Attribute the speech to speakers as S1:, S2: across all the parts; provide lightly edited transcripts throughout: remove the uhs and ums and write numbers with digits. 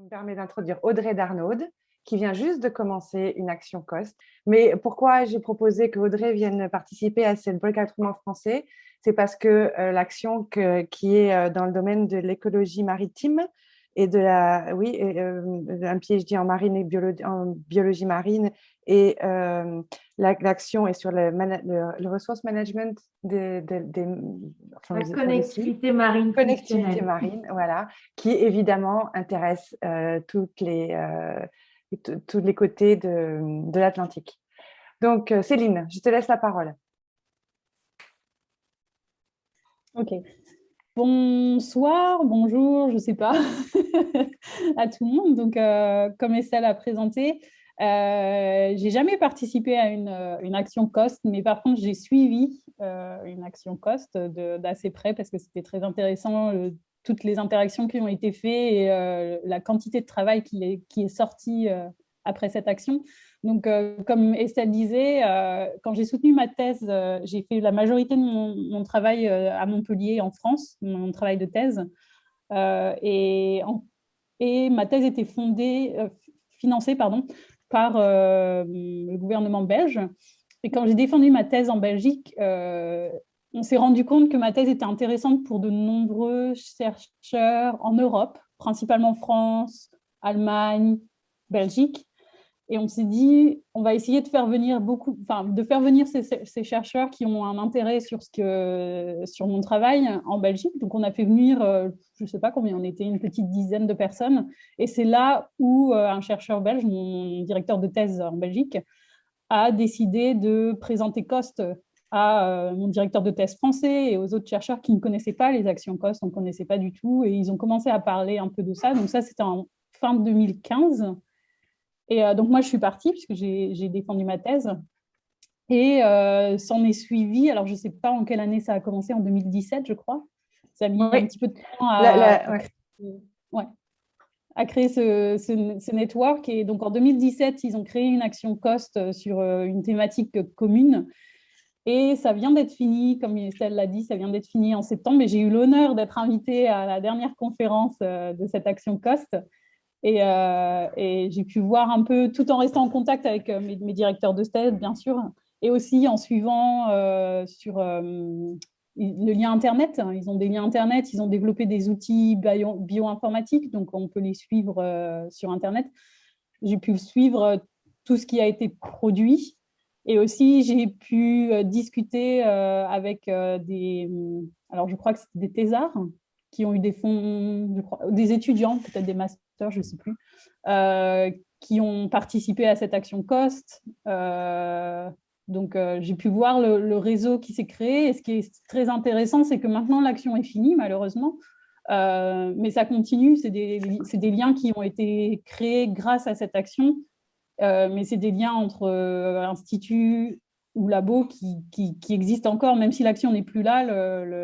S1: me permets d'introduire Audrey Darnaud, qui vient juste de commencer une action COST. Mais pourquoi j'ai proposé que Audrey vienne participer à cette Volcatrement français? C'est parce que l'action qui est dans le domaine de l'écologie maritime et de la, oui, un PhD en marine et en biologie marine et l'action est sur le resource management
S2: La
S1: ici.
S2: connectivité marine
S1: Connectivité
S2: fonctionnelle.
S1: marine, voilà, qui évidemment intéresse tous les côtés de l'Atlantique. Donc, Céline, je te laisse la parole.
S3: Ok. Bonsoir, bonjour, je ne sais pas, à tout le monde. Donc, comme Estelle a présenté, j'ai jamais participé à une action COST, mais par contre, j'ai suivi une action COST d'assez près parce que c'était très intéressant, toutes les interactions qui ont été faites et la quantité de travail qui est sortie après cette action. Donc, comme Estelle disait, quand j'ai soutenu ma thèse, j'ai fait la majorité de mon travail à Montpellier, en France, mon travail de thèse. Et ma thèse était financée par le gouvernement belge. Et quand j'ai défendu ma thèse en Belgique, on s'est rendu compte que ma thèse était intéressante pour de nombreux chercheurs en Europe, principalement France, Allemagne, Belgique. Et on s'est dit, on va essayer de faire venir ces chercheurs qui ont un intérêt sur mon travail en Belgique. Donc, on a fait venir, je ne sais pas combien on était, une petite dizaine de personnes. Et c'est là où un chercheur belge, mon directeur de thèse en Belgique, a décidé de présenter COST à mon directeur de thèse français et aux autres chercheurs qui ne connaissaient pas les actions COST, on ne connaissait pas du tout. Et ils ont commencé à parler un peu de ça. Donc, ça, c'était en fin 2015. Et donc, moi, je suis partie puisque j'ai défendu ma thèse. Et s'en est suivi, alors je ne sais pas en quelle année ça a commencé, en 2017, je crois. Ça a mis un petit peu de temps à créer ce network. Et donc, en 2017, ils ont créé une action COST sur une thématique commune. Et ça vient d'être fini, comme Estelle l'a dit, ça vient d'être fini en septembre. Et j'ai eu l'honneur d'être invitée à la dernière conférence de cette action COST. Et j'ai pu voir un peu, tout en restant en contact avec mes directeurs de thèse, bien sûr, et aussi en suivant sur le lien Internet. Ils ont des liens Internet, ils ont développé des outils bioinformatiques, donc on peut les suivre sur Internet. J'ai pu suivre tout ce qui a été produit. Et aussi, j'ai pu discuter avec alors je crois que c'était des thésards qui ont eu des fonds, je crois, des étudiants, peut-être des masters, je ne sais plus, qui ont participé à cette action COST. Donc, j'ai pu voir le réseau qui s'est créé. Et ce qui est très intéressant, c'est que maintenant, l'action est finie, malheureusement. Mais ça continue. C'est des liens qui ont été créés grâce à cette action. Mais c'est des liens entre instituts ou labos qui existent encore, même si l'action n'est plus là,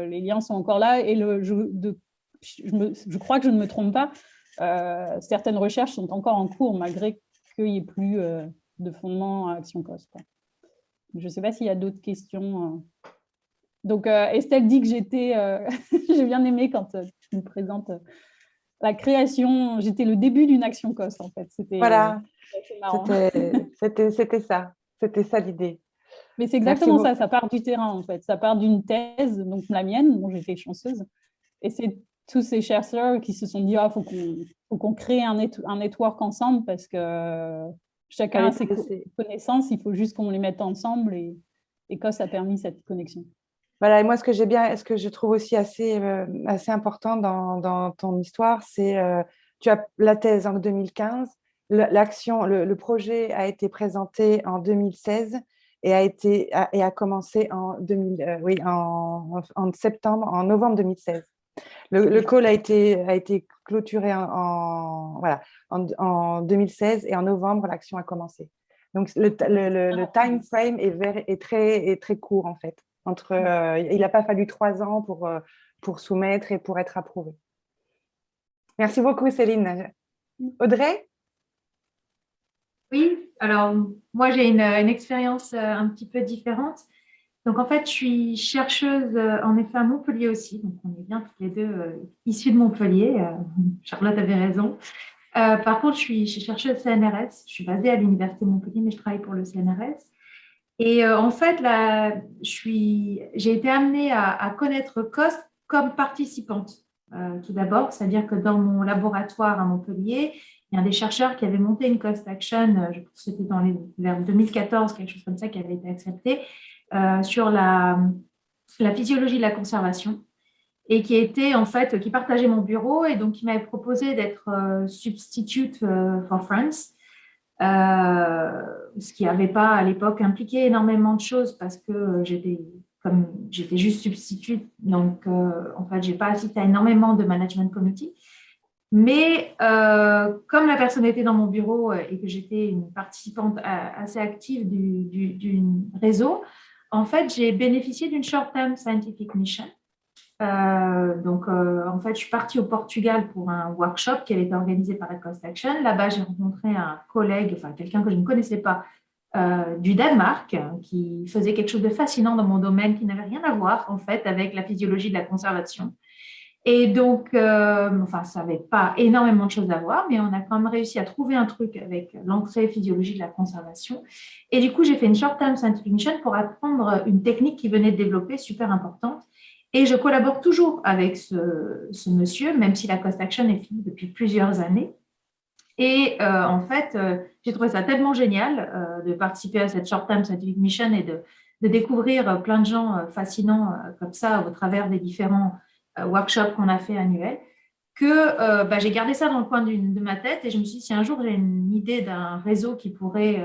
S3: les liens sont encore là. Et je crois que je ne me trompe pas, certaines recherches sont encore en cours, malgré qu'il n'y ait plus de fondement à Action COST. Je ne sais pas s'il y a d'autres questions. Donc, Estelle dit que j'ai bien aimé quand tu me présentes la création, j'étais le début d'une action COST, en fait.
S1: Voilà, c'était ça l'idée.
S3: Mais c'est exactement ça, ça part du terrain, en fait. Ça part d'une thèse, donc la mienne, dont j'étais chanceuse. Et c'est tous ces chercheurs qui se sont dit, faut qu'on crée un network ensemble parce que chacun a ses connaissances, il faut juste qu'on les mette ensemble et COST a permis cette connexion.
S1: Voilà, et moi, ce que je trouve aussi assez important dans ton histoire, c'est tu as la thèse en 2015, le projet a été présenté en 2016 et a commencé en septembre, en novembre 2016. Le call a été clôturé en 2016 et en novembre, l'action a commencé. Donc, le time frame est très court, en fait. Il n'a pas fallu 3 ans pour soumettre et pour être approuvé. Merci beaucoup, Céline. Audrey?
S2: Oui, alors moi j'ai une expérience un petit peu différente. Donc en fait, je suis chercheuse en effet à Montpellier aussi. Donc on est bien toutes les deux issues de Montpellier. Charlotte avait raison. Par contre, je suis chercheuse CNRS. Je suis basée à l'Université de Montpellier, mais je travaille pour le CNRS. Et en fait, là, j'ai été amenée à connaître COST comme participante, tout d'abord. C'est-à-dire que dans mon laboratoire à Montpellier, il y a un des chercheurs qui avait monté une COST Action, je pense que c'était vers 2014, quelque chose comme ça, qui avait été accepté, sur la physiologie de la conservation et qui était en fait, qui partageait mon bureau et donc qui m'avait proposé d'être substitute for Friends, ce qui n'avait pas à l'époque impliqué énormément de choses parce que j'étais juste substitute, donc en fait, j'ai pas assisté à énormément de management committee. Mais comme la personne était dans mon bureau et que j'étais une participante assez active du réseau, en fait, j'ai bénéficié d'une short-term scientific mission. En fait, je suis partie au Portugal pour un workshop qui avait été organisé par la Cost Action. Là-bas, j'ai rencontré un collègue, enfin quelqu'un que je ne connaissais pas, du Danemark, qui faisait quelque chose de fascinant dans mon domaine, qui n'avait rien à voir, en fait, avec la physiologie de la conservation. Et donc, ça n'avait pas énormément de choses à voir, mais on a quand même réussi à trouver un truc avec l'entrée physiologie de la conservation. Et du coup, j'ai fait une short-term scientific mission pour apprendre une technique qui venait de développer, super importante. Et je collabore toujours avec ce monsieur, même si la Cost Action est finie depuis plusieurs années. Et en fait, j'ai trouvé ça tellement génial de participer à cette short-term scientific mission et de découvrir plein de gens fascinants comme ça au travers des différents workshops qu'on a fait annuels, que j'ai gardé ça dans le coin de ma tête et je me suis dit, si un jour j'ai une idée d'un réseau qui pourrait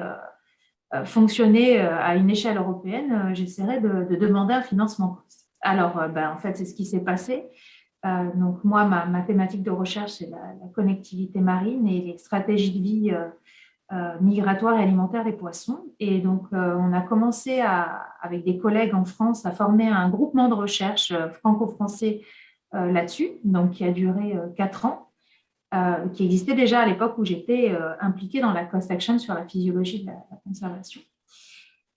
S2: fonctionner à une échelle européenne, j'essaierai de demander un financement. Alors, en fait, c'est ce qui s'est passé. Donc, moi, ma thématique de recherche, c'est la connectivité marine et les stratégies de vie migratoires et alimentaires des poissons. Et donc, on a commencé avec des collègues en France à former un groupement de recherche franco-français là-dessus, donc qui a duré 4 ans, qui existait déjà à l'époque où j'étais impliquée dans la Cost Action sur la physiologie de la conservation.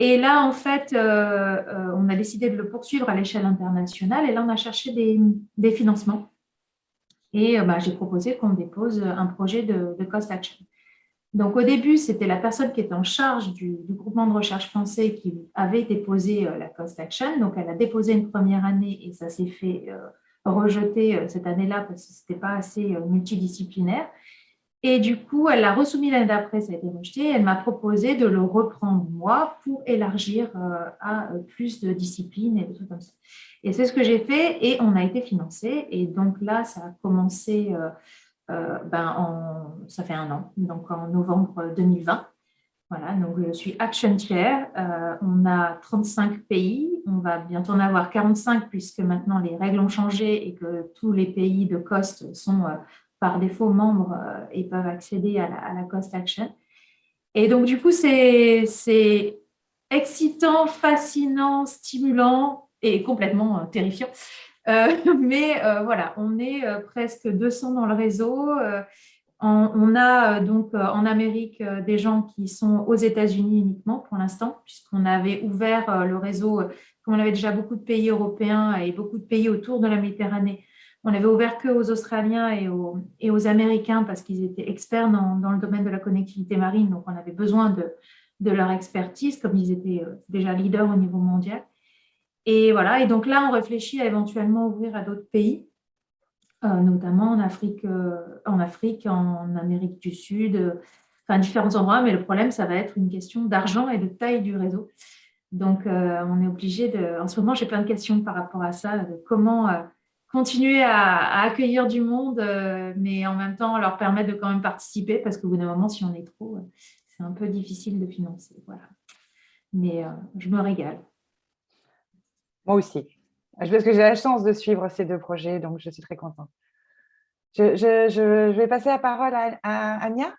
S2: Et là, en fait, on a décidé de le poursuivre à l'échelle internationale et là, on a cherché des financements. Et j'ai proposé qu'on dépose un projet de Cost Action. Donc, au début, c'était la personne qui était en charge du groupement de recherche français qui avait déposé la Cost Action. Donc, elle a déposé une première année et ça s'est fait rejeter cette année-là parce que ce n'était pas assez multidisciplinaire. Et du coup, elle l'a resoumis l'année d'après, ça a été rejeté. Elle m'a proposé de le reprendre moi pour élargir à plus de disciplines et des trucs comme ça. Et c'est ce que j'ai fait et on a été financé. Et donc là, ça a commencé, ça fait 1 an, donc en novembre 2020. Voilà, donc je suis Action Chair. On a 35 pays. On va bientôt en avoir 45 puisque maintenant les règles ont changé et que tous les pays de COST sont par défaut membres et peuvent accéder à la Cost Action. Et donc, du coup, c'est excitant, fascinant, stimulant et complètement terrifiant. Mais voilà, on est presque 200 dans le réseau. On a donc en Amérique des gens qui sont aux États-Unis uniquement pour l'instant, puisqu'on avait ouvert le réseau, comme on avait déjà beaucoup de pays européens et beaucoup de pays autour de la Méditerranée. On avait ouvert qu'aux Australiens et aux Américains parce qu'ils étaient experts dans le domaine de la connectivité marine, donc on avait besoin de leur expertise, comme ils étaient déjà leaders au niveau mondial. Et voilà, et donc là, on réfléchit à éventuellement ouvrir à d'autres pays, notamment en Afrique, en Amérique du Sud, enfin différents endroits, mais le problème, ça va être une question d'argent et de taille du réseau. Donc, on est obligé de… En ce moment, j'ai plein de questions par rapport à ça, de comment continuer à accueillir du monde, mais en même temps leur permettre de quand même participer, parce qu'au bout d'un moment, si on est trop, c'est un peu difficile de financer. Voilà. Mais je me régale.
S1: Moi aussi. Parce que j'ai la chance de suivre ces 2 projets, donc je suis très contente. Je vais passer la parole à Anya.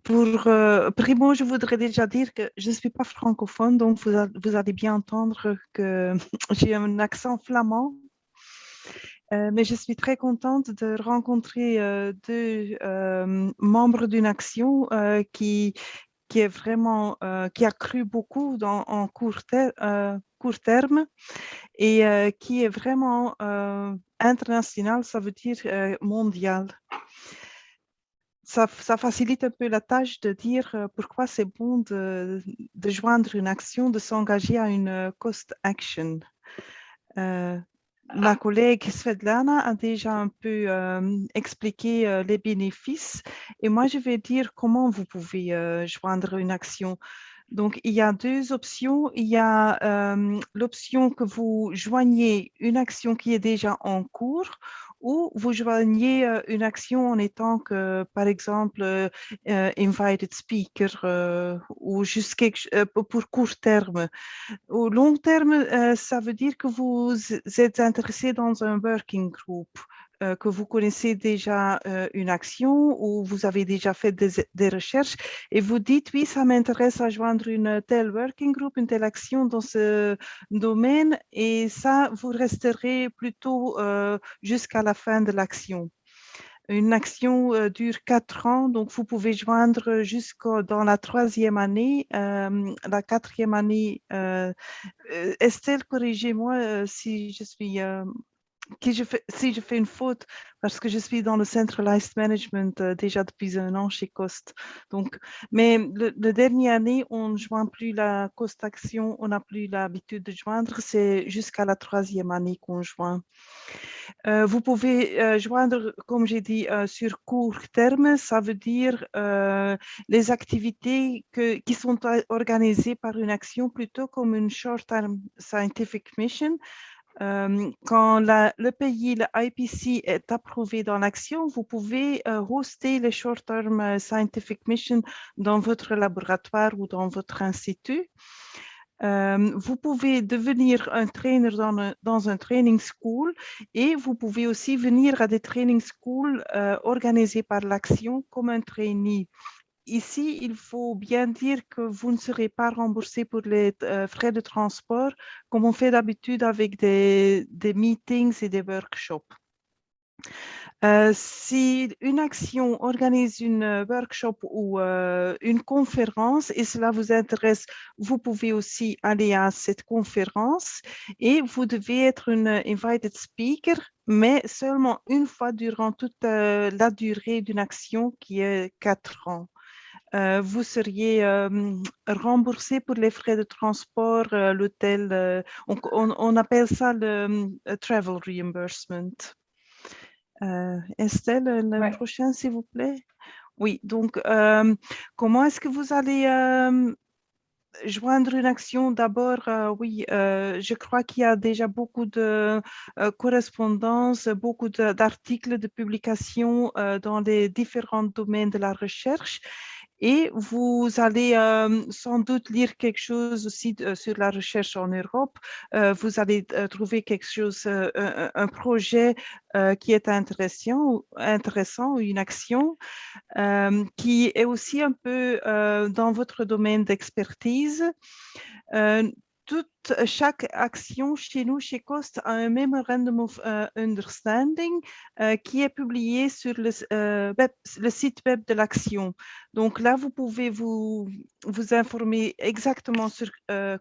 S4: Primo, je voudrais déjà dire que je ne suis pas francophone, donc vous allez bien entendre que j'ai un accent flamand. Mais je suis très contente de rencontrer 2 membres d'une action qui est vraiment, qui a cru beaucoup en court terme et qui est vraiment international, ça veut dire mondial. ça facilite un peu la tâche de dire pourquoi c'est bon de joindre une action, de s'engager à une cost action. Ma collègue Svetlana a déjà un peu expliqué les bénéfices et moi je vais dire comment vous pouvez joindre une action. Donc, il y a deux options. Il y a l'option que vous joignez une action qui est déjà en cours ou vous joignez une action en étant que, par exemple, invited speaker ou juste pour court terme. Au long terme, ça veut dire que vous êtes intéressé dans un working group, que vous connaissez déjà une action ou vous avez déjà fait des recherches et vous dites, oui, ça m'intéresse à joindre une telle working group, une telle action dans ce domaine et ça, vous resterez plutôt jusqu'à la fin de l'action. Une action dure 4 ans, donc vous pouvez joindre jusqu'à dans la 3e année, la 4e année. Estelle, corrigez-moi si je suis si je fais une faute, parce que je suis dans le Centralized Management déjà depuis 1 an chez Cost. Donc, mais le dernière année, on ne joint plus la Cost Action, on n'a plus l'habitude de joindre, c'est jusqu'à la 3e année qu'on joint. Vous pouvez joindre, comme j'ai dit, sur court terme, ça veut dire les activités qui sont organisées par une action plutôt comme une short-term scientific mission. Quand le pays, le IPC est approuvé dans l'action, vous pouvez hoster les short-term scientific mission dans votre laboratoire ou dans votre institut. Vous pouvez devenir un trainer dans un training school et vous pouvez aussi venir à des training schools organisés par l'action comme un trainee. Ici, il faut bien dire que vous ne serez pas remboursé pour les frais de transport comme on fait d'habitude avec des meetings et des workshops. Si une action organise une workshop ou une conférence et cela vous intéresse, vous pouvez aussi aller à cette conférence et vous devez être une invited speaker, mais seulement une fois durant toute la durée d'une action qui est 4 ans. Vous seriez remboursé pour les frais de transport, l'hôtel, on appelle ça le travel reimbursement. Estelle, le prochain, s'il vous plaît. Oui, donc, comment est-ce que vous allez joindre une action? D'abord, oui, je crois qu'il y a déjà beaucoup de correspondances, beaucoup d'articles, de publications dans les différents domaines de la recherche. Et vous allez sans doute lire quelque chose aussi sur la recherche en Europe. Vous allez trouver quelque chose, un projet qui est intéressant ou une action qui est aussi un peu dans votre domaine d'expertise. Chaque action chez nous, chez Cost, a un Memorandum of Understanding qui est publié sur le site web de l'action. Donc là, vous pouvez vous informer exactement sur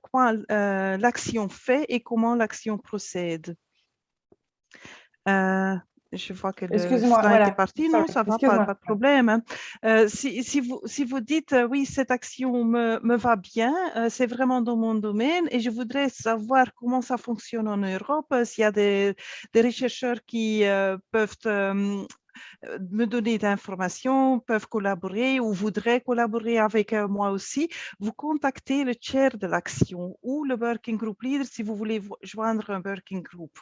S4: quoi l'action fait et comment l'action procède. Je vois que le slide est parti. Non, ça va, pas de problème. Hein. Si vous dites, oui, cette action me va bien, c'est vraiment dans mon domaine et je voudrais savoir comment ça fonctionne en Europe, s'il y a des chercheurs qui peuvent me donner d'informations, peuvent collaborer ou voudraient collaborer avec moi aussi, vous contactez le chair de l'action ou le working group leader si vous voulez joindre un working group.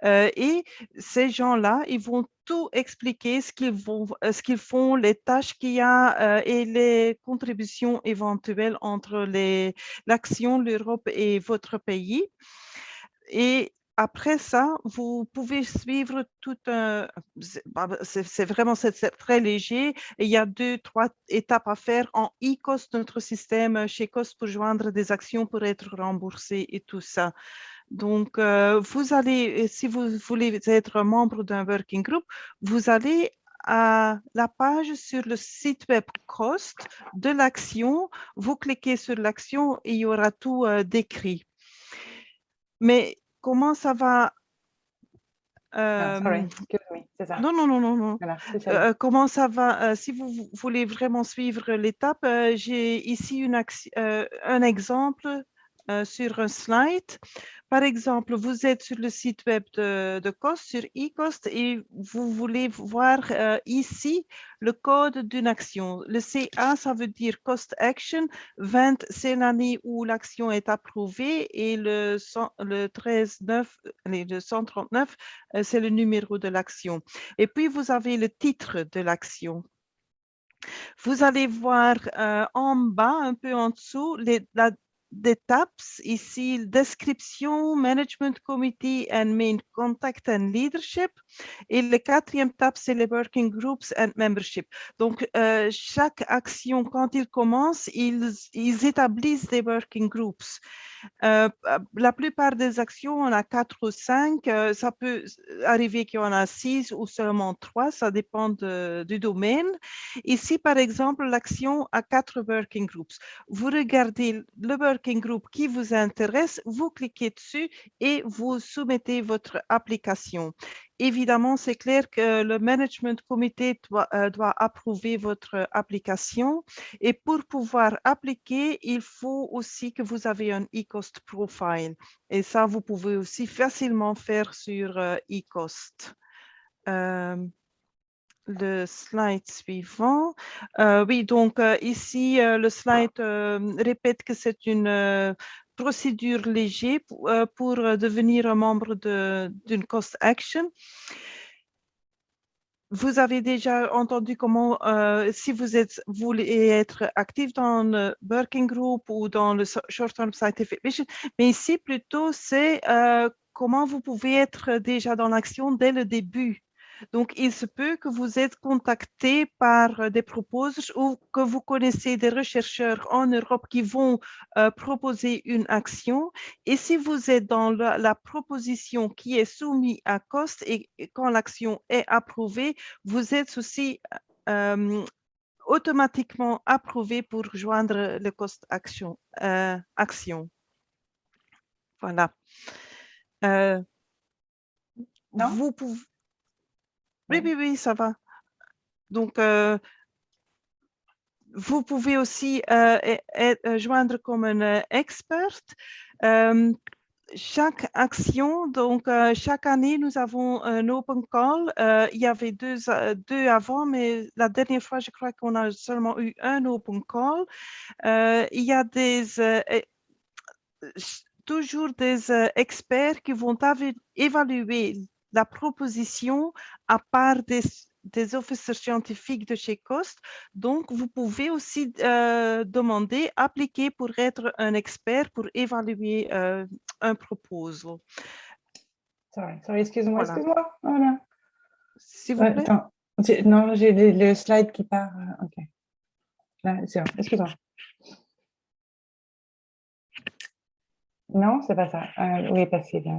S4: Et ces gens-là, ils vont tout expliquer ce qu'ils font, les tâches qu'il y a et les contributions éventuelles entre l'action, l'Europe et votre pays. Et après ça, vous pouvez suivre tout un... C'est vraiment très léger. Et il y a 2-3 étapes à faire en e-cost, notre système chez Cost pour joindre des actions pour être remboursé et tout ça. Donc, vous allez, si vous voulez être membre d'un working group, vous allez à la page sur le site web Cost de l'action, vous cliquez sur l'action et il y aura tout décrit. Mais comment ça va
S1: Sorry, excuse me, c'est ça.
S4: Non, non, non, non, non.
S1: Voilà, c'est ça.
S4: Comment ça va? Si vous voulez vraiment suivre l'étape, j'ai ici un exemple sur un slide. Par exemple, vous êtes sur le site web de Cost, sur eCost, et vous voulez voir ici le code d'une action. Le CA, ça veut dire Cost Action. 20, c'est l'année où l'action est approuvée, et le 139, c'est le numéro de l'action. Et puis, vous avez le titre de l'action. Vous allez voir en bas, un peu en dessous, des tabs, ici, description, management committee and main contact and leadership. Et le 4e tab, c'est les working groups and membership. Donc, chaque action, quand ils commencent, ils établissent des working groups. La plupart des actions, on a 4 ou 5. Ça peut arriver qu'il y en a 6 ou seulement 3. Ça dépend du domaine. Ici, par exemple, l'action a 4 working groups. Vous regardez le working group qui vous intéresse, vous cliquez dessus et vous soumettez votre application. Évidemment, c'est clair que le management comité doit approuver votre application, et pour pouvoir appliquer, il faut aussi que vous avez un eCost profile, et ça, vous pouvez aussi facilement faire sur eCost. Le slide suivant. Oui, donc ici, le slide répète que c'est une procédure légère pour devenir un membre d'une Cost Action. Vous avez déjà entendu comment, si vous voulez être actif dans le working group ou dans le short-term scientific mission, mais ici plutôt c'est comment vous pouvez être déjà dans l'action dès le début. Donc, il se peut que vous êtes contacté par des proposers ou que vous connaissez des chercheurs en Europe qui vont proposer une action. Et si vous êtes dans la proposition qui est soumise à Cost et quand l'action est approuvée, vous êtes aussi automatiquement approuvé pour rejoindre le Cost Action. Voilà. Vous pouvez... Oui, ça va. Donc, vous pouvez aussi joindre comme un expert. Chaque action, donc chaque année, nous avons un open call. Il y avait deux avant, mais la dernière fois, je crois qu'on a seulement eu un open call. Il y a toujours des experts qui vont évaluer la proposition à part des officers scientifiques de chez Cost. Donc, vous pouvez aussi demander, appliquer pour être un expert pour évaluer un proposal.
S1: Sorry, excuse-moi,
S4: Voilà.
S1: Voilà.
S4: S'il vous plaît.
S1: Attends. Non, j'ai le slide qui part. OK. Là, c'est bon. Excuse-moi. Non, c'est pas ça. Où est passé là?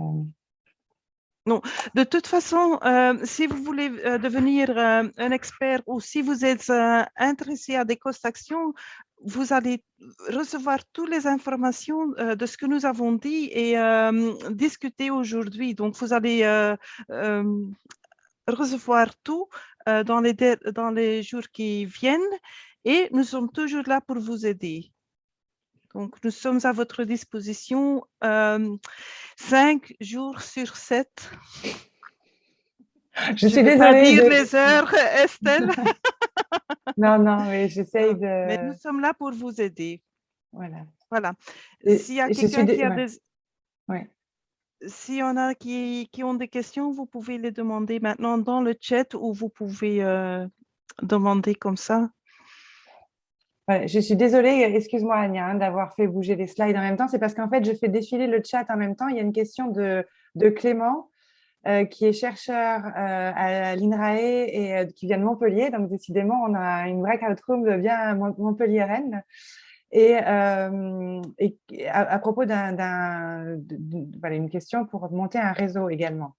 S4: Non, de toute façon, si vous voulez devenir un expert ou si vous êtes intéressé à des Cost Actions, vous allez recevoir toutes les informations de ce que nous avons dit et discuter aujourd'hui. Donc, vous allez recevoir tout dans les jours qui viennent, et nous sommes toujours là pour vous aider. Donc, nous sommes à votre disposition 5 jours sur 7.
S1: Je suis désolée. Pas
S4: dire les heures, Estelle.
S1: Non, mais j'essaye de...
S4: Mais nous sommes là pour vous aider.
S1: Voilà.
S4: S'il y a quelqu'un qui a des...
S1: Ouais.
S4: S'il y en a qui ont des questions, vous pouvez les demander maintenant dans le chat, ou vous pouvez demander comme ça.
S1: Ouais, je suis désolée, excuse-moi Anya, d'avoir fait bouger les slides en même temps. C'est parce qu'en fait, je fais défiler le chat en même temps. Il y a une question de Clément, qui est chercheur à l'INRAE et qui vient de Montpellier. Donc, décidément, on a une breakout room bien montpelliéraine. Et à propos une question pour monter un réseau également.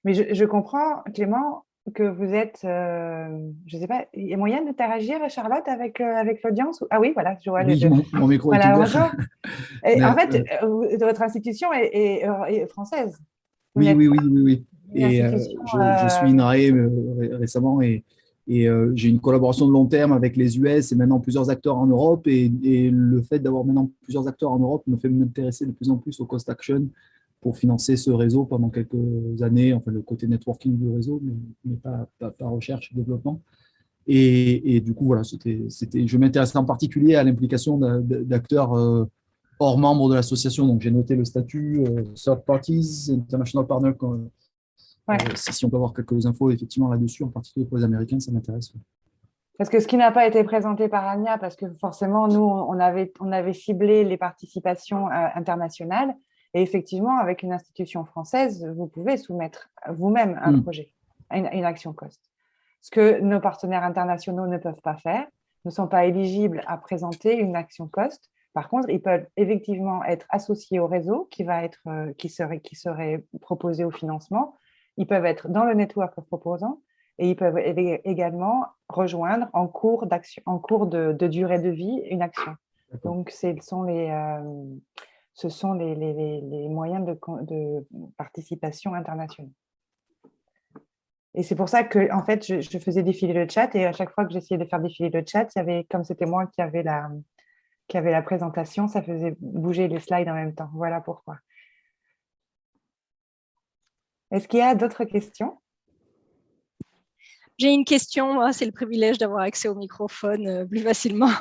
S1: Mais je comprends, Clément, que vous êtes, je ne sais pas, il y a moyen d'interagir, Charlotte, avec l'audience? Ah oui, voilà, je vois.
S5: Oui, mon micro est ouvert.
S1: Bonjour. Et en fait, votre institution est française.
S5: Oui.
S1: Une
S5: Et
S1: institution,
S5: je suis INRAE récemment et j'ai une collaboration de long terme avec les US et maintenant plusieurs acteurs en Europe. Et le fait d'avoir maintenant plusieurs acteurs en Europe me fait m'intéresser de plus en plus au cost action pour financer ce réseau pendant quelques années, enfin le côté networking du réseau, mais pas recherche et développement. Et du coup, voilà, je m'intéressais en particulier à l'implication d'acteurs hors membres de l'association. Donc, j'ai noté le statut Third Parties, International Partner.
S1: ouais.
S5: Si on peut avoir quelques infos effectivement là-dessus, en particulier pour les Américains, ça m'intéresse.
S1: Parce que ce qui n'a pas été présenté par Anya, parce que forcément, nous, on avait ciblé les participations internationales. Et effectivement, avec une institution française, vous pouvez soumettre vous-même un projet, une action cost. Ce que nos partenaires internationaux ne peuvent pas faire, ne sont pas éligibles à présenter une action cost. Par contre, ils peuvent effectivement être associés au réseau qui serait proposé au financement. Ils peuvent être dans le network proposant et ils peuvent également rejoindre en cours de durée de vie une action. Donc, ce sont les moyens de participation internationaux. Et c'est pour ça que, en fait, je faisais défiler le chat et à chaque fois que j'essayais de faire défiler le chat, comme c'était moi qui avait la présentation, ça faisait bouger les slides en même temps. Voilà pourquoi. Est-ce qu'il y a d'autres questions?
S6: J'ai une question, c'est le privilège d'avoir accès au microphone plus facilement.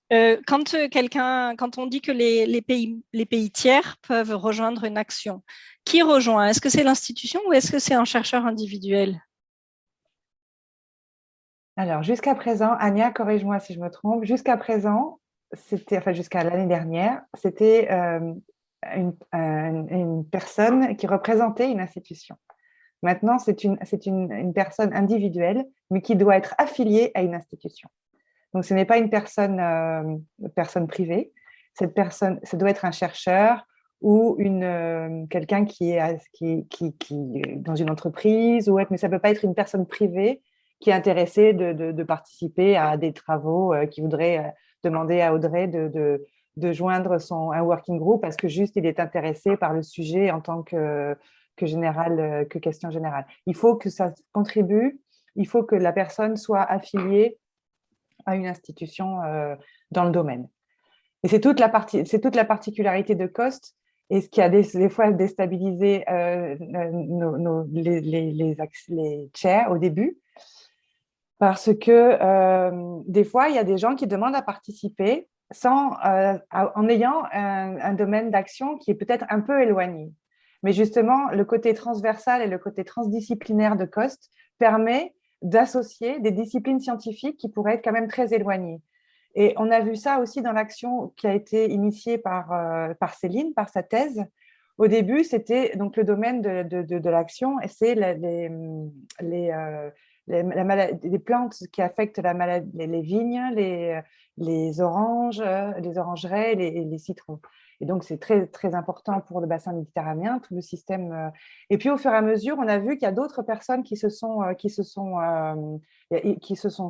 S6: Quand on dit que les pays tiers peuvent rejoindre une action, qui rejoint? Est-ce que c'est l'institution ou est-ce que c'est un chercheur individuel?
S1: Alors, jusqu'à présent, Anya, corrige-moi si je me trompe, jusqu'à présent, jusqu'à l'année dernière, c'était une personne qui représentait une institution. Maintenant, c'est une personne individuelle, mais qui doit être affiliée à une institution. Donc, ce n'est pas une personne privée. Cette personne, ça doit être un chercheur ou quelqu'un qui est dans une entreprise, mais ça ne peut pas être une personne privée qui est intéressée de participer à des travaux, qui voudrait demander à Audrey de joindre un working group parce que juste il est intéressé par le sujet en tant que question générale. Il faut que ça contribue, il faut que la personne soit affiliée à une institution dans le domaine. Et c'est toute la particularité de COST et ce qui a des fois déstabilisé les chairs au début, parce que des fois, il y a des gens qui demandent à participer en ayant un domaine d'action qui est peut-être un peu éloigné. Mais justement, le côté transversal et le côté transdisciplinaire de COST permet d'associer des disciplines scientifiques qui pourraient être quand même très éloignées. Et on a vu ça aussi dans l'action qui a été initiée par Céline, par sa thèse. Au début, c'était donc le domaine de l'action, et c'est les plantes qui affectent les vignes, les oranges, les orangeraies et les citrons. Et donc, c'est très, très important pour le bassin méditerranéen, tout le système. Et puis, au fur et à mesure, on a vu qu'il y a d'autres personnes qui se sont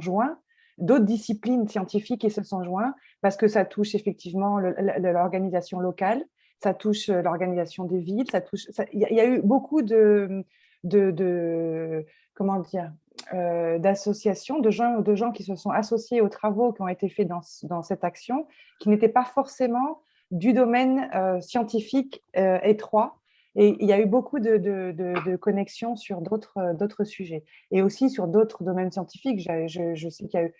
S1: joints, d'autres disciplines scientifiques qui se sont joints, parce que ça touche effectivement l'organisation locale, ça touche l'organisation des villes, il y a eu beaucoup comment dire, d'associations, de gens qui se sont associés aux travaux qui ont été faits dans cette action, qui n'étaient pas forcément du domaine scientifique étroit. Et il y a eu beaucoup de connexions sur d'autres sujets et aussi sur d'autres domaines scientifiques. Je sais qu'il y a eu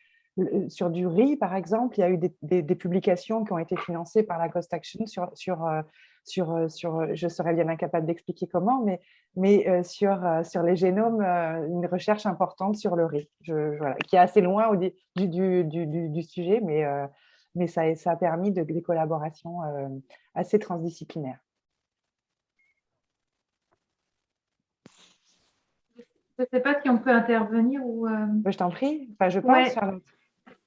S1: sur du riz, par exemple, il y a eu des publications qui ont été financées par la Cost Action je serais bien incapable d'expliquer comment, mais sur les génomes, une recherche importante sur le riz, voilà, qui est assez loin du sujet, mais ça a permis des collaborations assez transdisciplinaires.
S2: Je ne sais pas si on peut intervenir ou…
S1: Je t'en prie, je pense, Charlotte.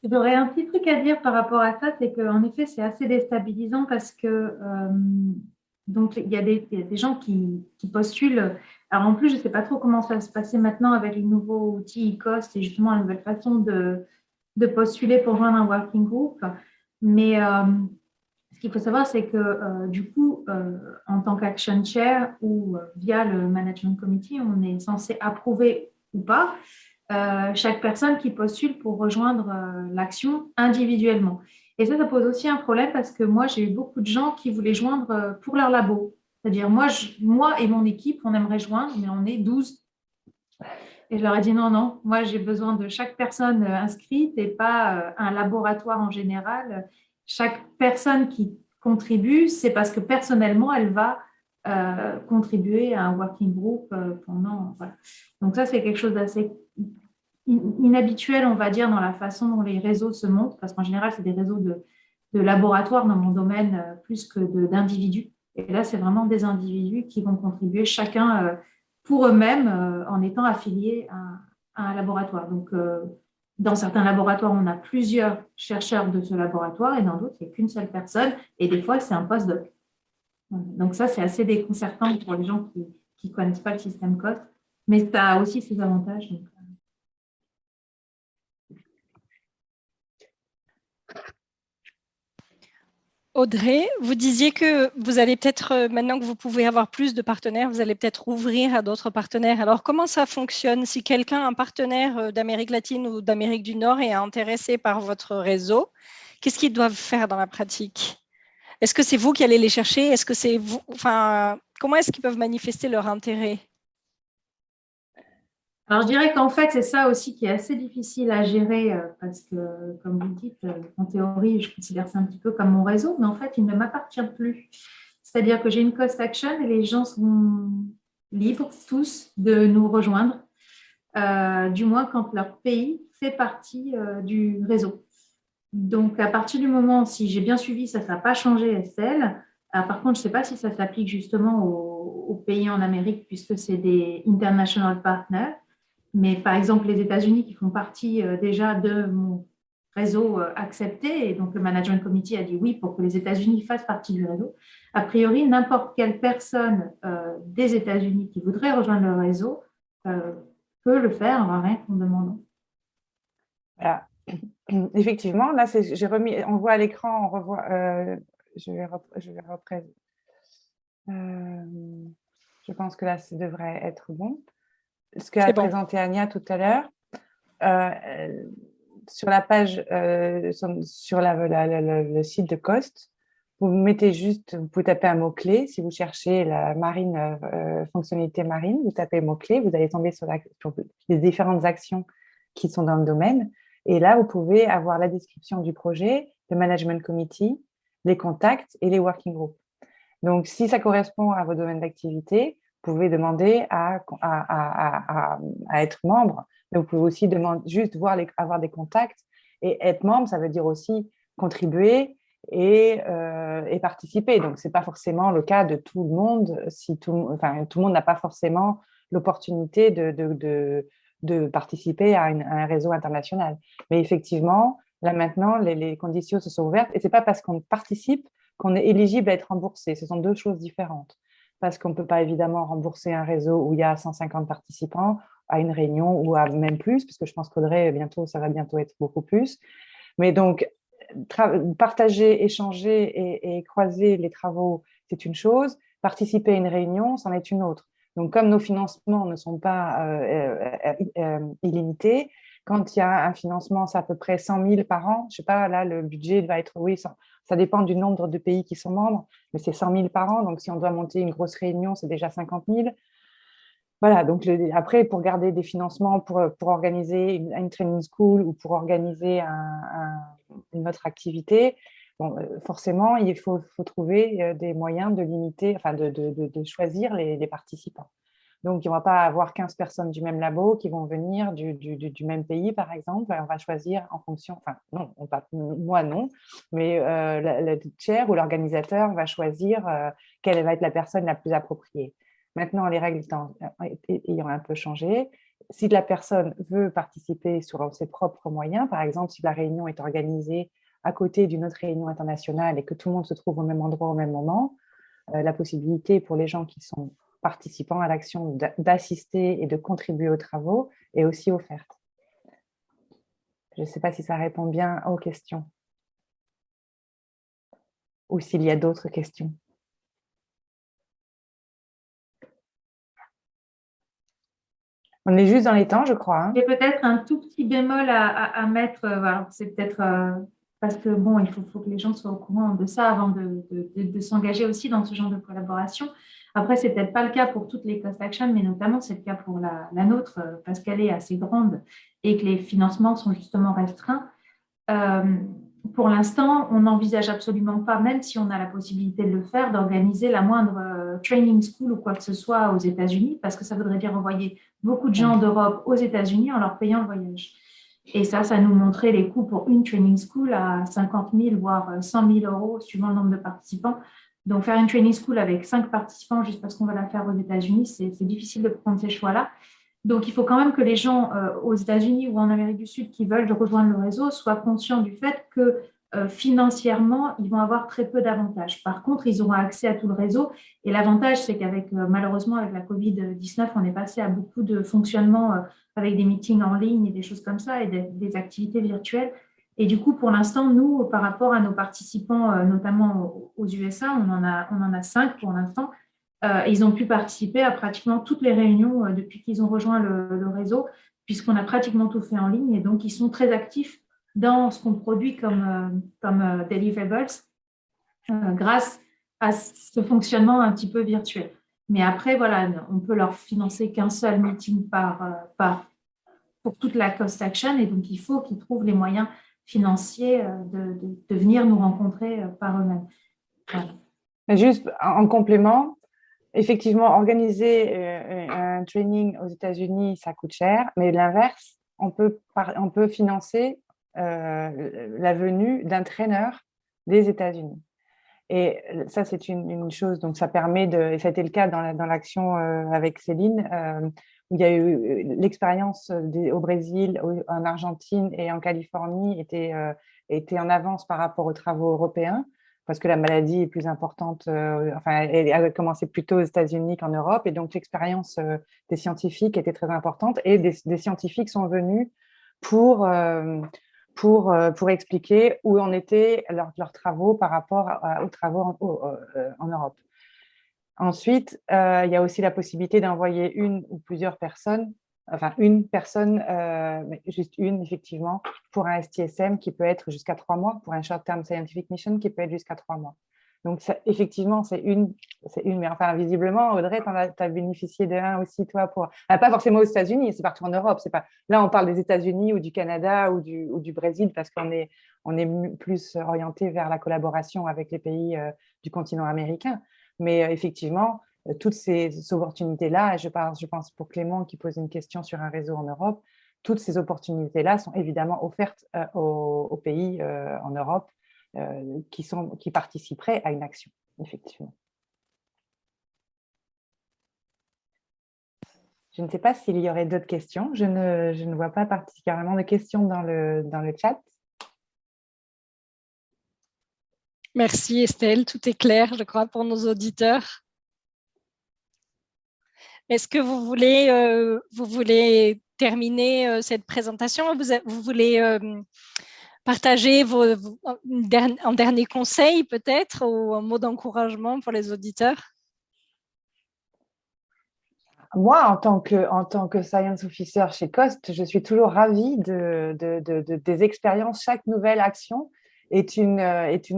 S2: J'aurais un petit truc à dire par rapport à ça, c'est qu'en effet, c'est assez déstabilisant parce que donc il y a des gens qui postulent. Alors en plus, je ne sais pas trop comment ça va se passer maintenant avec les nouveaux outils e-cost et justement la nouvelle façon de postuler pour joindre un working group. Mais Ce qu'il faut savoir, c'est que du coup, en tant qu'action chair ou via le management committee, on est censé approuver ou pas chaque personne qui postule pour rejoindre l'action individuellement. Et ça pose aussi un problème parce que moi, j'ai eu beaucoup de gens qui voulaient joindre pour leur labo. C'est-à-dire, moi et mon équipe, on aimerait joindre, mais on est 12. Et je leur ai dit non, non, moi j'ai besoin de chaque personne inscrite et pas un laboratoire en général. Chaque personne qui contribue, c'est parce que personnellement, elle va contribuer à un working group pendant. Voilà. Donc ça, c'est quelque chose d'assez inhabituel, on va dire, dans la façon dont les réseaux se montent, parce qu'en général, c'est des réseaux de laboratoires dans mon domaine plus que d'individus. Et là, c'est vraiment des individus qui vont contribuer chacun pour eux-mêmes en étant affiliés à un laboratoire. Donc, dans certains laboratoires, on a plusieurs chercheurs de ce laboratoire et dans d'autres, il n'y a qu'une seule personne et des fois, c'est un postdoc. Donc, ça, c'est assez déconcertant pour les gens qui ne connaissent pas le système COST, mais ça a aussi ses avantages. Donc.
S6: Audrey, vous disiez que vous allez peut-être, maintenant que vous pouvez avoir plus de partenaires, vous allez peut-être ouvrir à d'autres partenaires. Alors, comment ça fonctionne si quelqu'un, un partenaire d'Amérique latine ou d'Amérique du Nord est intéressé par votre réseau, qu'est-ce qu'ils doivent faire dans la pratique? Est-ce que c'est vous qui allez les chercher? Est-ce que c'est vous, enfin, comment est-ce qu'ils peuvent manifester leur intérêt?
S2: Alors, je dirais qu'en fait, c'est ça aussi qui est assez difficile à gérer parce que, comme vous dites, en théorie, je considère ça un petit peu comme mon réseau, mais en fait, il ne m'appartient plus. C'est-à-dire que j'ai une cost action et les gens sont libres, tous, de nous rejoindre, du moins quand leur pays fait partie du réseau. Donc, à partir du moment, si j'ai bien suivi, ça n'a pas changé, Estelle. Par contre, je ne sais pas si ça s'applique justement aux pays en Amérique, puisque c'est des international partners. Mais par exemple, les États-Unis qui font partie déjà de mon réseau accepté, et donc le Management Committee a dit oui pour que les États-Unis fassent partie du réseau. A priori, n'importe quelle personne des États-Unis qui voudrait rejoindre le réseau peut le faire, on rien qu'on demande.
S1: Voilà. Effectivement, là, j'ai remis, on voit à l'écran, on revoit, je vais représenter. Je pense que là, ça devrait être bon. Ce qu'a présenté Ania tout à l'heure, sur la page, sur le site de COST, vous mettez juste, vous pouvez taper un mot-clé. Si vous cherchez la marine, fonctionnalité marine, vous tapez mot-clé, vous allez tomber sur les différentes actions qui sont dans le domaine. Et là, vous pouvez avoir la description du projet, le management committee, les contacts et les working groups. Donc, si ça correspond à vos domaines d'activité, vous pouvez demander à être membre, mais vous pouvez aussi juste avoir des contacts. Et être membre, ça veut dire aussi contribuer et participer. Donc, ce n'est pas forcément le cas de tout le monde. Tout le monde n'a pas forcément l'opportunité de participer à un réseau international. Mais effectivement, là maintenant, les conditions se sont ouvertes. Et ce n'est pas parce qu'on participe qu'on est éligible à être remboursé. Ce sont deux choses différentes. Parce qu'on ne peut pas évidemment rembourser un réseau où il y a 150 participants à une réunion ou à même plus, parce que je pense qu'Audrey, ça va bientôt être beaucoup plus. Mais donc, partager, échanger et croiser les travaux, c'est une chose. Participer à une réunion, c'en est une autre. Donc, comme nos financements ne sont pas illimités, quand il y a un financement, c'est à peu près 100 000 par an. Je ne sais pas, là, le budget va être, oui, ça dépend du nombre de pays qui sont membres, mais c'est 100 000 par an. Donc, si on doit monter une grosse réunion, c'est déjà 50 000. Voilà, donc après, pour garder des financements, pour organiser une training school ou pour organiser une autre activité, bon, forcément, il faut trouver des moyens de limiter, enfin de choisir les participants. Donc, on ne va pas avoir 15 personnes du même labo qui vont venir du même pays, par exemple. On va choisir en fonction, enfin, non, moi non, mais le chair ou l'organisateur va choisir quelle va être la personne la plus appropriée. Maintenant, les règles ayant un peu changé, si la personne veut participer sur ses propres moyens, par exemple, si la réunion est organisée à côté d'une autre réunion internationale et que tout le monde se trouve au même endroit au même moment, la possibilité pour les gens qui sont participants à l'action d'assister et de contribuer aux travaux est aussi offerte. Je ne sais pas si ça répond bien aux questions. ou s'il y a d'autres questions. On est juste dans les temps, je crois. Hein.
S2: Et peut-être un tout petit bémol à mettre, voilà, c'est peut-être parce que bon, il faut que les gens soient au courant de ça avant de s'engager aussi dans ce genre de collaboration. Après, c'est peut-être pas le cas pour toutes les cost action, mais notamment c'est le cas pour la nôtre parce qu'elle est assez grande et que les financements sont justement restreints. Pour l'instant, on n'envisage absolument pas, même si on a la possibilité de le faire, d'organiser la moindre training school ou quoi que ce soit aux États-Unis, parce que ça voudrait dire envoyer beaucoup de gens d'Europe aux États-Unis en leur payant le voyage. Et ça nous montrait les coûts pour une training school à 50 000, voire 100 000 euros, suivant le nombre de participants. Donc, faire une training school avec 5 participants juste parce qu'on va la faire aux États-Unis, c'est difficile de prendre ces choix-là. Donc, il faut quand même que les gens aux États-Unis ou en Amérique du Sud qui veulent rejoindre le réseau soient conscients du fait que financièrement, ils vont avoir très peu d'avantages. Par contre, ils auront accès à tout le réseau. Et l'avantage, c'est qu'avec malheureusement, avec la COVID-19, on est passé à beaucoup de fonctionnement avec des meetings en ligne et des choses comme ça et des activités virtuelles. Et du coup, pour l'instant, nous, par rapport à nos participants, notamment aux USA, on en a 5 pour l'instant. Ils ont pu participer à pratiquement toutes les réunions depuis qu'ils ont rejoint le réseau, puisqu'on a pratiquement tout fait en ligne. Et donc, ils sont très actifs dans ce qu'on produit comme deliverables grâce à ce fonctionnement un petit peu virtuel. Mais après, voilà, on peut leur financer qu'un seul meeting pour toute la cost action. Et donc, il faut qu'ils trouvent les moyens financiers de venir nous rencontrer par eux-mêmes. Voilà.
S1: Juste en complément, effectivement, organiser un training aux États-Unis, ça coûte cher, mais l'inverse, on peut financer la venue d'un traîneur des États-Unis. Et ça, c'est une chose, donc ça permet et ça a été le cas dans l'action avec Céline, où il y a eu l'expérience au Brésil, en Argentine et en Californie était en avance par rapport aux travaux européens, parce que la maladie est plus importante, elle a commencé plus tôt aux États-Unis qu'en Europe, et donc l'expérience des scientifiques était très importante, et des scientifiques sont venus pour expliquer où en étaient leurs travaux par rapport aux travaux en Europe. Ensuite, il y a aussi la possibilité d'envoyer une ou plusieurs personnes, enfin une personne, juste une effectivement, pour un STSM qui peut être jusqu'à 3 mois, pour un Short Term Scientific Mission qui peut être jusqu'à 3 mois. Donc, ça, effectivement, c'est une, mais enfin, visiblement, Audrey, tu as bénéficié de un aussi, toi, pas forcément aux États-Unis, c'est partout en Europe. Là, on parle des États-Unis ou du Canada ou du Brésil parce qu'on est plus orienté vers la collaboration avec les pays du continent américain. Mais effectivement, toutes ces opportunités-là, je pense pour Clément qui pose une question sur un réseau en Europe, toutes ces opportunités-là sont évidemment offertes aux pays en Europe qui participeraient à une action, effectivement. Je ne sais pas s'il y aurait d'autres questions. Je ne vois pas particulièrement de questions dans le chat.
S6: Merci Estelle, tout est clair, je crois, pour nos auditeurs. Est-ce que vous voulez terminer cette présentation? Vous voulez partager un dernier conseil peut-être ou un mot d'encouragement pour les auditeurs?
S1: Moi, en tant que Science Officer chez COST, je suis toujours ravie des expériences. Chaque nouvelle action est une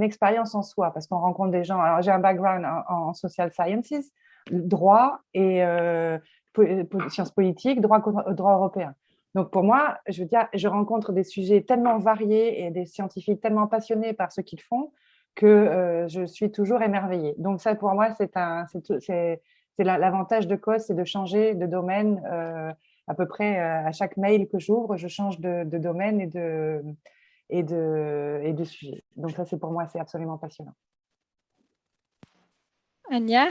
S1: expérience en soi parce qu'on rencontre des gens. Alors, j'ai un background en social sciences, droit et sciences politiques, droit européen. Donc, pour moi, je veux dire, je rencontre des sujets tellement variés et des scientifiques tellement passionnés par ce qu'ils font que je suis toujours émerveillée. Donc, ça, pour moi, c'est l'avantage de COS, c'est de changer de domaine à peu près à chaque mail que j'ouvre, je change de domaine et de sujet. Donc, ça, pour moi, c'est absolument passionnant.
S6: Anya?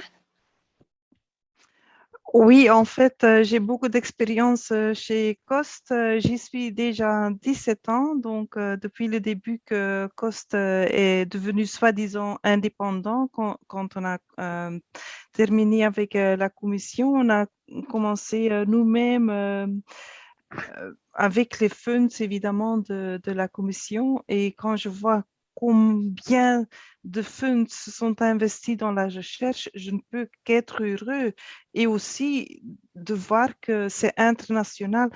S4: Oui, en fait, j'ai beaucoup d'expérience chez Cost. J'y suis déjà 17 ans, donc depuis le début que Cost est devenu soi-disant indépendant, quand on a terminé avec la commission, on a commencé nous-mêmes avec les funds évidemment de la commission. Et quand je vois combien de fonds sont investis dans la recherche, je ne peux qu'être heureux. Et aussi de voir que c'est international.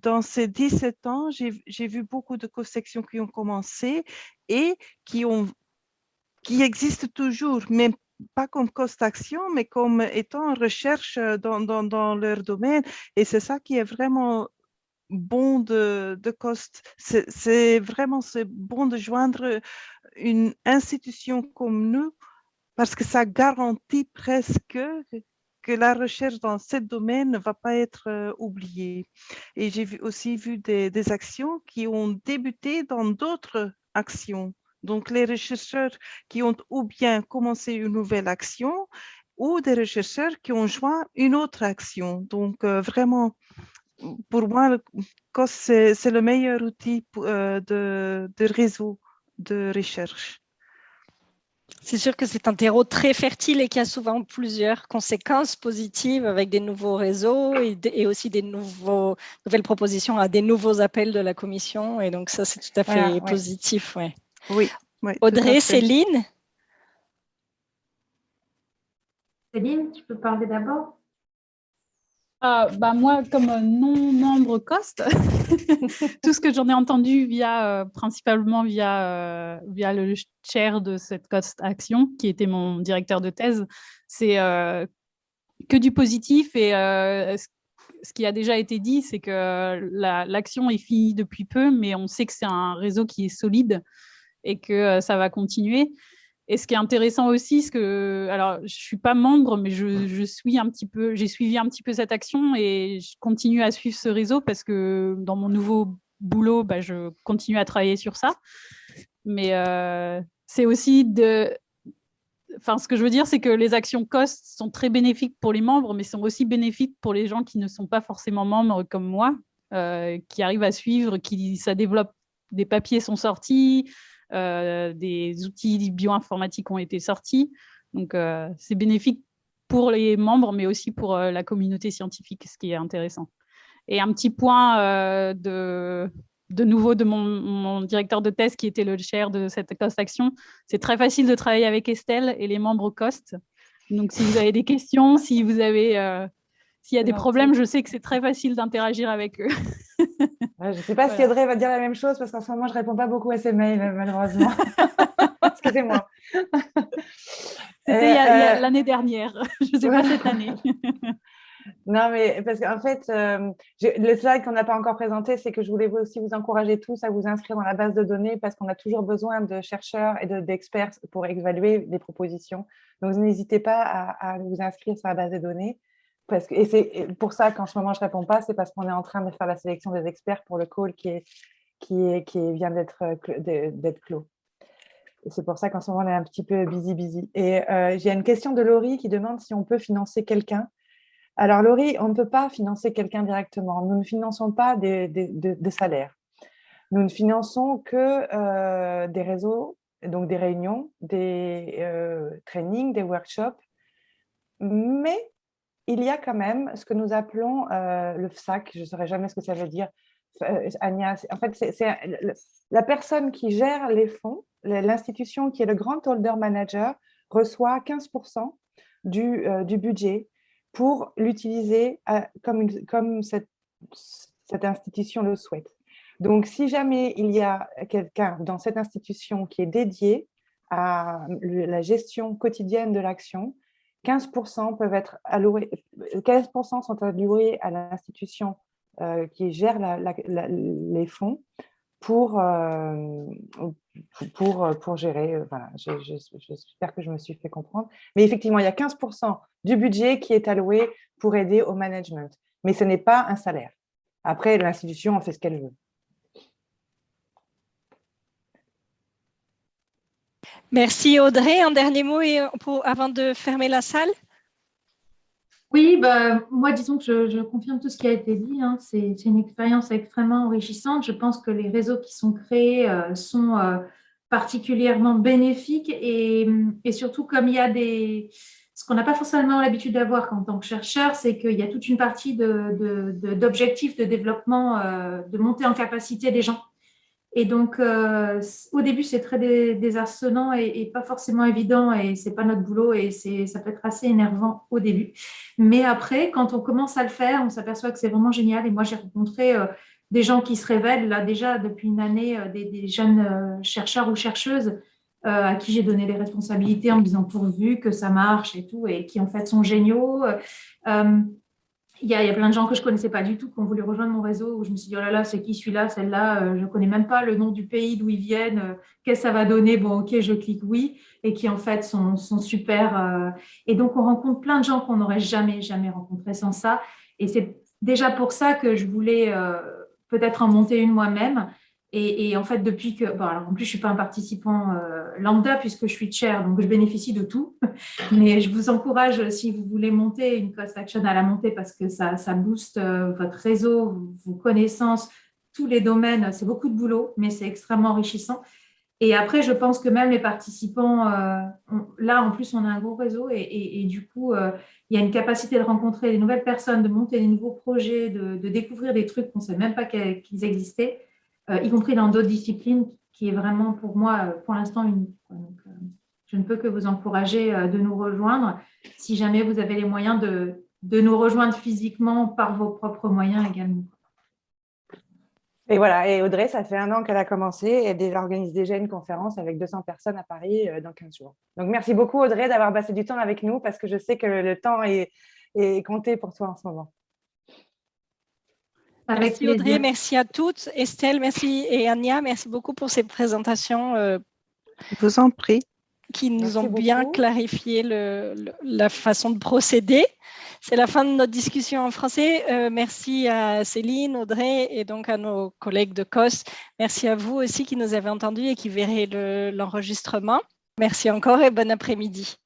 S4: Dans ces 17 ans, j'ai vu beaucoup de co-sections qui ont commencé et qui existent toujours, mais pas comme cost-action, mais comme étant en recherche dans leur domaine. Et c'est ça qui est vraiment bon de Cost. C'est bon de joindre une institution comme nous parce que ça garantit presque que la recherche dans ce domaine ne va pas être oubliée. Et j'ai aussi vu des actions qui ont débuté dans d'autres actions. Donc, les chercheurs qui ont ou bien commencé une nouvelle action ou des chercheurs qui ont joint une autre action. Donc, vraiment, pour moi, COS, c'est le meilleur outil de réseau de recherche.
S6: C'est sûr que c'est un terreau très fertile et qui a souvent plusieurs conséquences positives avec des nouveaux réseaux et aussi des nouvelles propositions à des nouveaux appels de la commission. Et donc, ça, c'est tout à fait positif. Ouais.
S4: Oui.
S6: Audrey, Céline?
S2: Céline, tu peux parler d'abord?
S3: Moi, comme non-membre COST, tout ce que j'en ai entendu principalement via le chair de cette COST Action, qui était mon directeur de thèse, c'est que du positif. Et ce qui a déjà été dit, c'est que l'action est finie depuis peu, mais on sait que c'est un réseau qui est solide et que ça va continuer. Et ce qui est intéressant aussi, alors je suis pas membre, mais j'ai suivi un petit peu cette action et je continue à suivre ce réseau parce que dans mon nouveau boulot, je continue à travailler sur ça. Mais c'est aussi ce que je veux dire, c'est que les actions COST sont très bénéfiques pour les membres, mais sont aussi bénéfiques pour les gens qui ne sont pas forcément membres comme moi, qui arrivent à suivre, ça développe, des papiers sont sortis. Des outils bioinformatiques ont été sortis. Donc, c'est bénéfique pour les membres, mais aussi pour la communauté scientifique, ce qui est intéressant. Et un petit point de nouveau de mon directeur de thèse, qui était le chair de cette COST Action, c'est très facile de travailler avec Estelle et les membres COST. Donc, si vous avez des questions, s'il y a des problèmes, je sais que c'est très facile d'interagir avec eux.
S1: Je ne sais pas si Audrey va dire la même chose parce qu'en ce moment, je ne réponds pas beaucoup à ses mails, malheureusement. Excusez-moi.
S3: C'était l'année dernière. Je ne sais pas cette année.
S1: Non, mais parce qu'en fait, le slide qu'on n'a pas encore présenté, c'est que je voulais aussi vous encourager tous à vous inscrire dans la base de données parce qu'on a toujours besoin de chercheurs et d'experts pour évaluer les propositions. Donc, n'hésitez pas à vous inscrire sur la base de données. Et c'est pour ça qu'en ce moment, je ne réponds pas, c'est parce qu'on est en train de faire la sélection des experts pour le call qui vient d'être clos. Et c'est pour ça qu'en ce moment, on est un petit peu busy. Et j'ai une question de Laurie qui demande si on peut financer quelqu'un. Alors, Laurie, on ne peut pas financer quelqu'un directement. Nous ne finançons pas de salaire. Nous ne finançons que des réseaux, donc des réunions, des trainings, des workshops. Mais il y a quand même ce que nous appelons le FSAC, je ne saurais jamais ce que ça veut dire, Agnès. En fait, c'est la personne qui gère les fonds, l'institution qui est le grand holder manager, reçoit 15% du budget pour l'utiliser comme cette institution le souhaite. Donc, si jamais il y a quelqu'un dans cette institution qui est dédié à la gestion quotidienne de l'action, 15% peuvent être alloués, 15% sont alloués à l'institution qui gère les fonds pour gérer. Voilà, j'espère que je me suis fait comprendre. Mais effectivement, il y a 15% du budget qui est alloué pour aider au management. Mais ce n'est pas un salaire. Après, l'institution en fait ce qu'elle veut.
S6: Merci Audrey. Un dernier mot avant de fermer la salle?
S2: Oui, moi, disons que je confirme tout ce qui a été dit. Hein. C'est une expérience extrêmement enrichissante. Je pense que les réseaux qui sont créés sont particulièrement bénéfiques et surtout, comme il y a ce qu'on n'a pas forcément l'habitude d'avoir en tant que chercheur, c'est qu'il y a toute une partie d'objectifs de développement, de montée en capacité des gens. Et donc, au début, c'est très désarçonnant et pas forcément évident et c'est pas notre boulot et ça peut être assez énervant au début. Mais après, quand on commence à le faire, on s'aperçoit que c'est vraiment génial. Et moi, j'ai rencontré des gens qui se révèlent là déjà depuis une année, des jeunes chercheurs ou chercheuses à qui j'ai donné les responsabilités en me disant pourvu que ça marche et tout, et qui en fait sont géniaux. Il y a plein de gens que je ne connaissais pas du tout qui ont voulu rejoindre mon réseau où je me suis dit, oh là là, c'est qui celui-là, celle-là, je ne connais même pas le nom du pays d'où ils viennent, qu'est-ce que ça va donner, bon ok, je clique oui, et qui en fait sont super. Et donc on rencontre plein de gens qu'on n'aurait jamais rencontrés sans ça. Et c'est déjà pour ça que je voulais peut-être en monter une moi-même. Et en fait, depuis que, bon, alors en plus, je ne suis pas un participant lambda puisque je suis chair, donc je bénéficie de tout. Mais je vous encourage, si vous voulez monter une cost action, à la monter parce que ça booste votre réseau, vos connaissances, tous les domaines. C'est beaucoup de boulot, mais c'est extrêmement enrichissant. Et après, je pense que même les participants, là, en plus, on a un gros réseau et du coup, il y a une capacité de rencontrer des nouvelles personnes, de monter des nouveaux projets, de découvrir des trucs qu'on ne savait même pas qu'ils existaient. Y compris dans d'autres disciplines, qui est vraiment pour moi, pour l'instant, unique. Donc, je ne peux que vous encourager de nous rejoindre si jamais vous avez les moyens de nous rejoindre physiquement par vos propres moyens également.
S1: Et voilà, et Audrey, ça fait 1 an qu'elle a commencé et elle organise déjà une conférence avec 200 personnes à Paris dans 15 jours. Donc, merci beaucoup Audrey d'avoir passé du temps avec nous parce que je sais que le temps est compté pour toi en ce moment.
S6: Merci Audrey, merci à toutes. Estelle, merci, et Anya, merci beaucoup pour ces présentations.
S4: Je vous en prie.
S6: Qui nous ont bien clarifié la façon de procéder. C'est la fin de notre discussion en français. Merci à Céline, Audrey et donc à nos collègues de COS. Merci à vous aussi qui nous avez entendus et qui verrez l'enregistrement. Merci encore et bon après-midi.